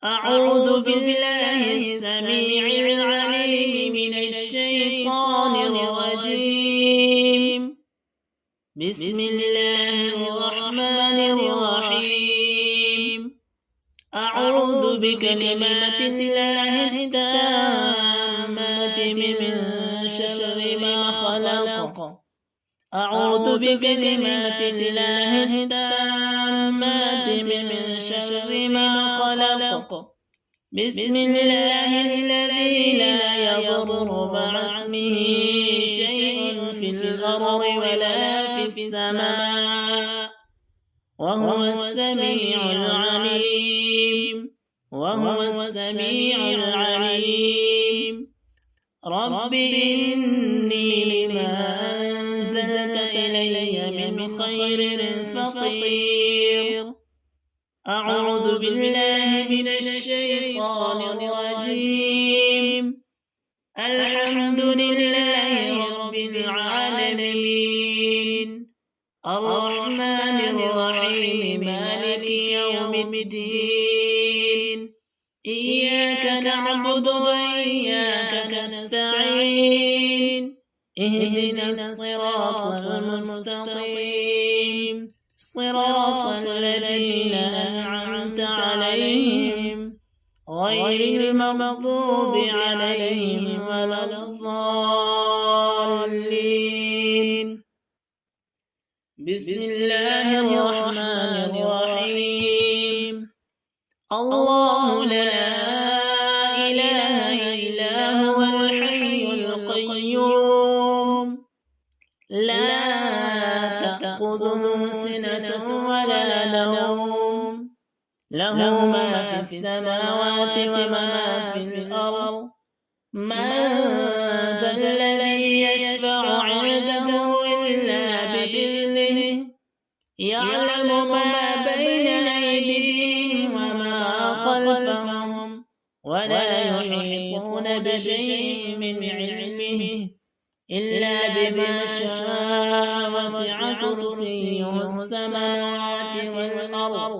أعوذ بالله السميع العليم من الشيطان الرجيم. بسم الله الرحمن الرحيم. أعوذ بكلمات الله التامات من شر ما خلق. أعوذ بكلمات الله التامات من شر ما خلق. بسم الله الذي لا يضر مع اسمه شيء في الأرض ولا في السماء وهو السميع العليم. رب إني لما أنزلت إلي من خير فقير. أعوذ بالله من الشيطان الرجيم. الحمد لله رب العالمين الرحمن الرحيم مالك يوم الدين. إياك نعبد وإياك نستعين. اهدنا الصراط المستقيم صراط الذين أنعمت عليهم غير المغضوب عليهم ولا الضالين. بسم الله الرحمن الرحيم. الله لا إله إلا هو الحي القيوم لا تأخذه سنة ولا نوم له ما في السماوات وما في الأرض. من ذا الذي يشفع عنده إلا بإذنه يعلم ما بين أيديهم وما خلفهم ولا يحيطون بشيء من علمه إلا بما شاء. وسع كرسيه السماوات والأرض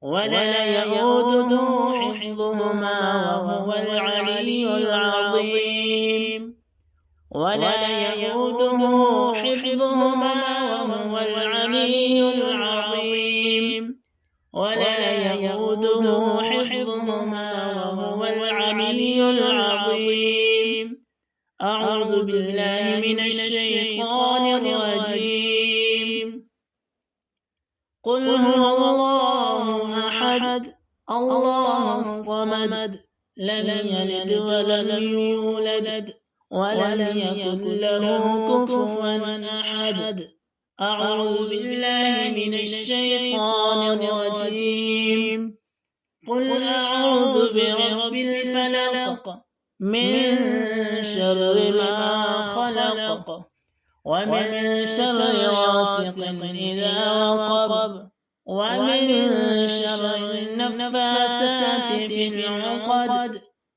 ولا يئوده حفظهما وهو العلي العظيم. أعوذ بالله من الشيطان الرجيم. قل هو الله أحد الله الصمد لم يلد ولم يولد ولم يكن له كفوا أحد. أعوذ بالله من الشيطان الرجيم. قل أعوذ برب الفلق من شر ما خلق ومن شر غاسق إذا وقب ومن شر النفاثات في العقد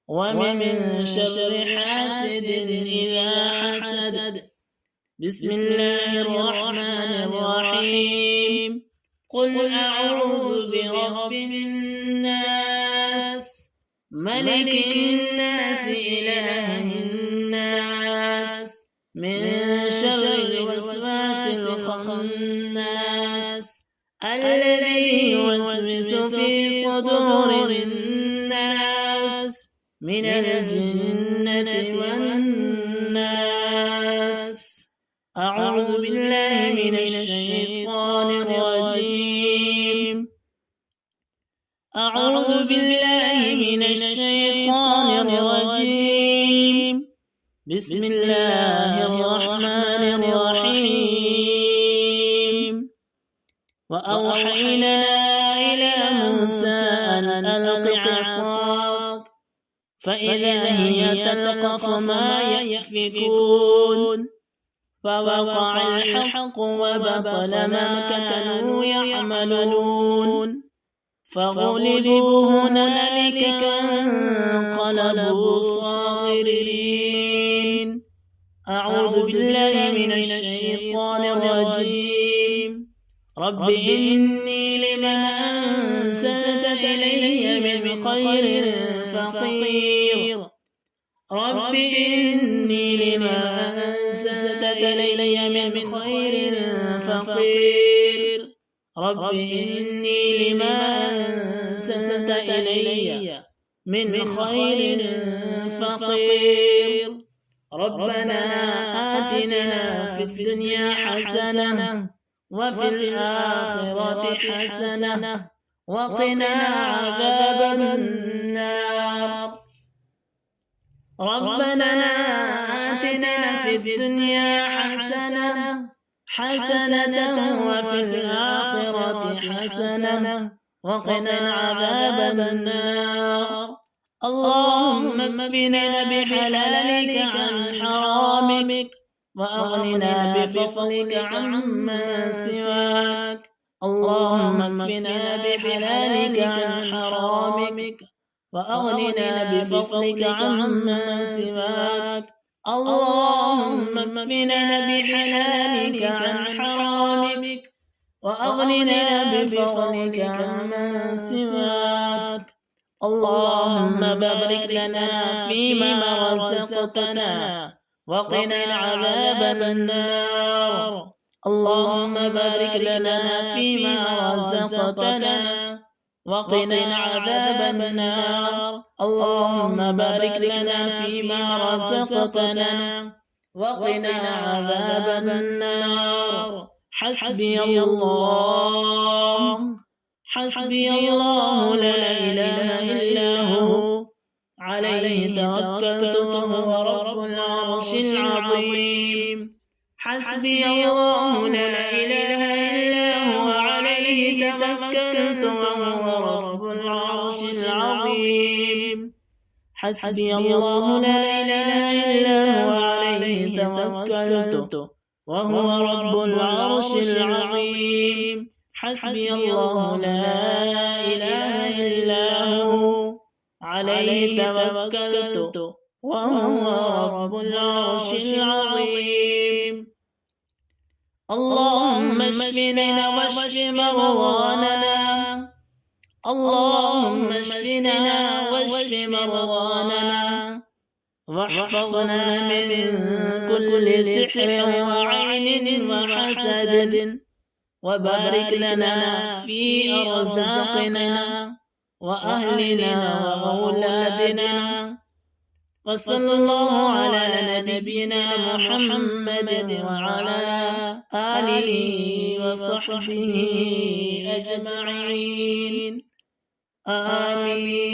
ومن شر حاسد إذا حسد. بسم الله الرحمن الرحيم. قل أعوذ برب الناس ملك الناس إله الناس من شر الوسواس الخناس الذي يوسوس في صدور الناس من الجنة والناس. أعوذ بالله من الشيطان الرجيم. أعوذ بالله من الشيطان الرجيم. بسم الله الرحمن الرحيم. وأوحينا إلى موسى أن ألق عصاك فإذا هي تلقف ما يأفكون. فوقع الحق وبطل ما كانوا يعملون. فغلبوا هنالك وانقلبوا صاغرين. أعوذ بالله من الشيطان الرجيم. رب إني لما أنزلت إلي من خير فقير رب إني لما أنزلت إلي من خير فقير رب إني لما أنزلت إلي من خير فقير ربنا آتنا في الدنيا حسنة وفي الآخرة حسنة وقنا عذاب النار ربنا آتنا في الدنيا حسنة وفي الآخرة حسنة وقنا عذاب النار اللهم اكفنا بحلالك عن حرامك وأغننا بفضلك عمن سواك اللهم اكفنا بحلالك عن حرامك وأغننا بفضلك عمن سواك اللهم اكفنا بحلالك عن حرامك وأغننا بفضلك عمن سواك اللهم بارك لنا فيما رزقتنا وقنا عذاب النار اللهم بارك لنا فيما رزقتنا وقنا عذاب النار اللهم بارك لنا فيما رزقتنا وقنا عذاب النار حسبي الله لا إله إلا هو عليه توكلت وهو رب العرش العظيم حسبي الله لا إله إلا هو عليه توكلت وهو رب العرش العظيم حسبي الله لا إله إلا هو عليه توكلت وهو رب العرش العظيم حسبي الله لا إله إلا هو عليه توكلت وهو رب العرش العظيم اللهم اشفنا واشف مرضانا اللهم اشفنا واشف مرضانا واحفظنا من كل سحر وعين وحسد وبارك لنا في أرزاقنا وأهلنا وأولادنا وصلى الله على نبينا محمد وعلى آله وصحبه أجمعين آمين.